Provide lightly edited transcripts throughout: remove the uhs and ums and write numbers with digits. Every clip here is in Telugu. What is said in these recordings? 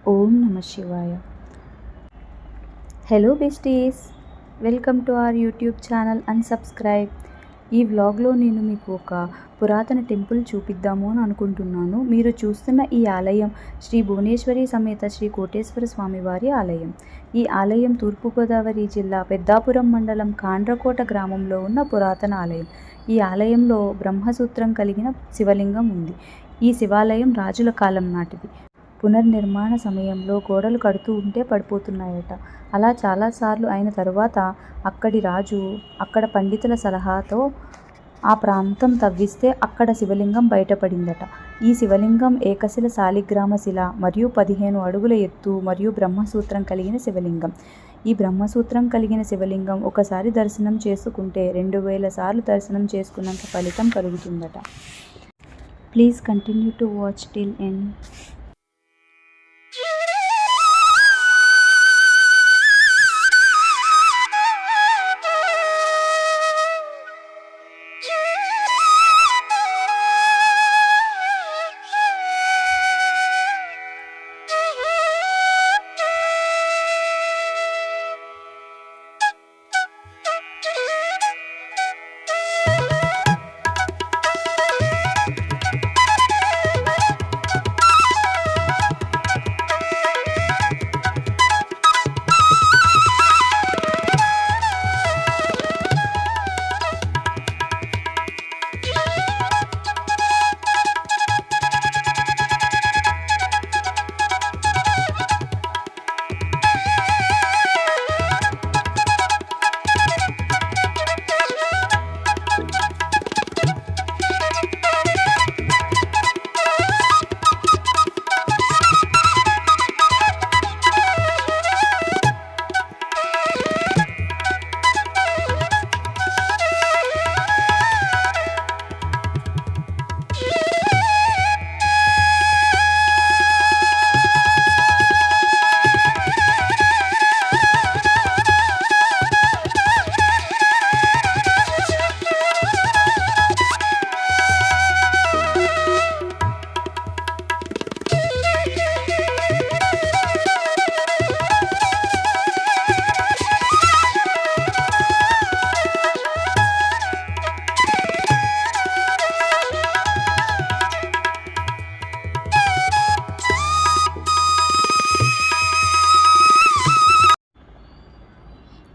ఓం నమ శివాయ. Hello besties, welcome to our YouTube channel and subscribe. ఈ వ్లాగ్లో నేను మీకు ఒక పురాతన టెంపుల్ చూపిద్దాము అని అనుకుంటున్నాను. మీరు చూస్తున్న ఈ ఆలయం శ్రీ భువనేశ్వరి సమేత శ్రీ కోటేశ్వర స్వామివారి ఆలయం. ఈ ఆలయం తూర్పుగోదావరి జిల్లా పెద్దాపురం మండలం కాండ్రకోట గ్రామంలో ఉన్న పురాతన ఆలయం. ఈ ఆలయంలో బ్రహ్మసూత్రం కలిగిన శివలింగం ఉంది. ఈ శివాలయం రాజుల కాలం నాటిది. పునర్నిర్మాణ సమయంలో గోడలు కడుతూ ఉంటే పడిపోతున్నాయట. అలా చాలాసార్లు అయిన తరువాత అక్కడి రాజు అక్కడ పండితుల సలహాతో ఆ ప్రాంతం తవ్విస్తే అక్కడ శివలింగం బయటపడిందట. ఈ శివలింగం ఏకశిల శాలిగ్రామ శిల మరియు 15 అడుగుల ఎత్తు మరియు బ్రహ్మసూత్రం కలిగిన శివలింగం. ఈ బ్రహ్మసూత్రం కలిగిన శివలింగం ఒకసారి దర్శనం చేసుకుంటే 2000 సార్లు దర్శనం చేసుకున్నంత ఫలితం కలుగుతుందట. Please continue to watch till end.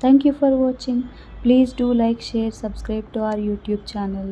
Thank you for watching. Please do like, share, subscribe to our YouTube channel.